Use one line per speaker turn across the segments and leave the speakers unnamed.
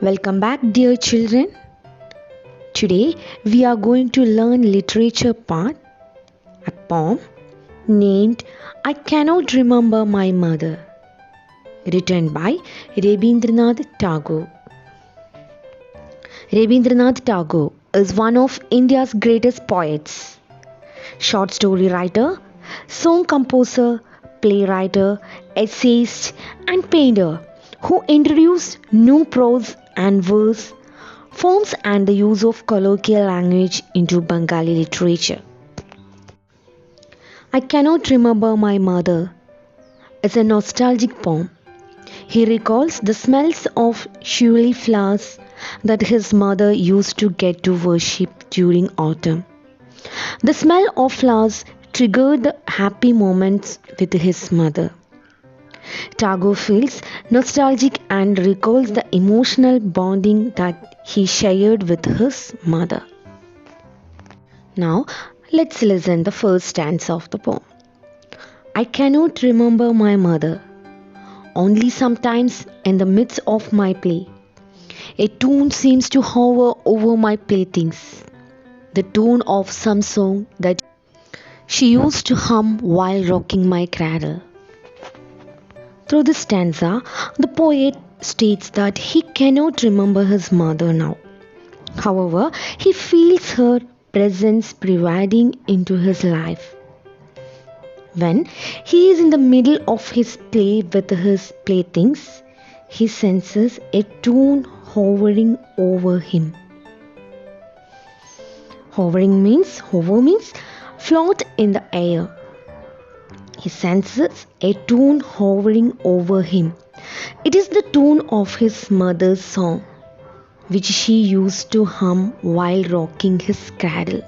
Welcome back, dear children. Today we are going to learn literature part, a poem named I Cannot Remember My Mother, written by Rabindranath Tagore. Rabindranath Tagore is one of India's greatest poets, short story writer, song composer, playwright, essayist, and painter who introduced new prose and verse forms and the use of colloquial language into Bengali literature. I Cannot Remember My Mother is a nostalgic poem. He recalls the smells of shiuli flowers that his mother used to get to worship during autumn. The smell of flowers triggered the happy moments with his mother. Tagore feels nostalgic and recalls the emotional bonding that he shared with his mother. Now, let's listen the first stanza of the poem. I cannot remember my mother. Only sometimes in the midst of my play, a tune seems to hover over my playthings. The tune of some song that she used to hum while rocking my cradle. Through this stanza, the poet states that he cannot remember his mother now. However, he feels her presence pervading into his life. When he is in the middle of his play with his playthings, he senses a tune hovering over him. Hover means float in the air. He senses a tune hovering over him. It is the tune of his mother's song, which she used to hum while rocking his cradle.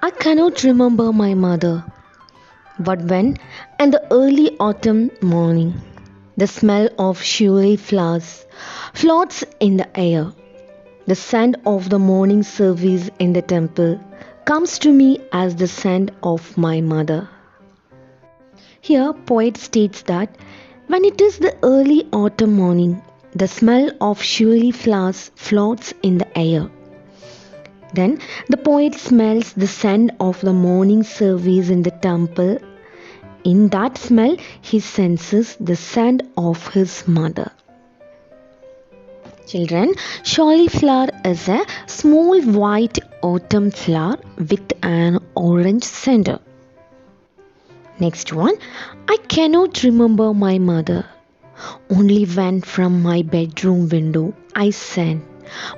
I cannot remember my mother, but when, in the early autumn morning, the smell of shiuli flowers floats in the air, the scent of the morning service in the temple comes to me as the scent of my mother. Here, poet states that when it is the early autumn morning, the smell of shiuli flowers floats in the air. Then the poet smells the scent of the morning service in the temple. In that smell, he senses the scent of his mother. Children, shiuli flower is a small white autumn flower with an orange center. Next one, I cannot remember my mother. Only when from my bedroom window I sent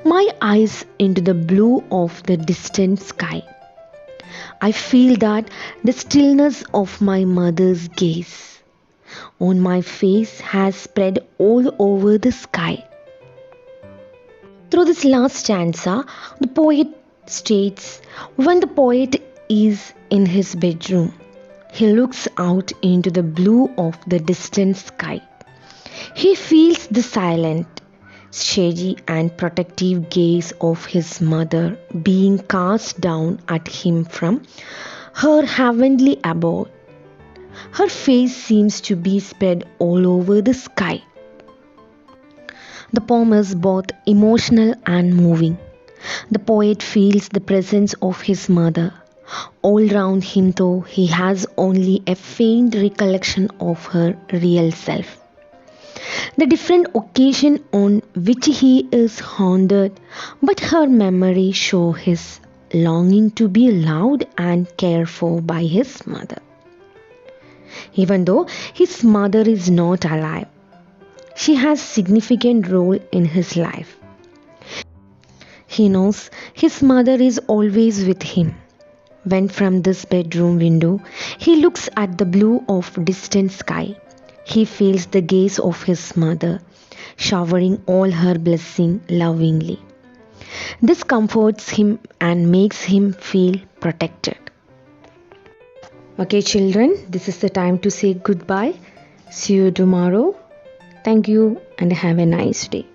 my eyes into the blue of the distant sky. I feel that the stillness of my mother's gaze on my face has spread all over the sky. Through this last stanza, the poet states when the poet is in his bedroom, he looks out into the blue of the distant sky. He feels the silent, steady and protective gaze of his mother being cast down at him from her heavenly abode. Her face seems to be spread all over the sky. The poem is both emotional and moving. The poet feels the presence of his mother all round him, though he has only a faint recollection of her real self. The different occasion on which he is haunted, but her memory show his longing to be loved and cared for by his mother. Even though his mother is not alive, she has significant role in his life. He knows his mother is always with him. When from this bedroom window he looks at the blue of distant sky, he feels the gaze of his mother, showering all her blessing lovingly. This comforts him and makes him feel protected. Okay, children, this is the time to say goodbye. See you tomorrow. Thank you and have a nice day.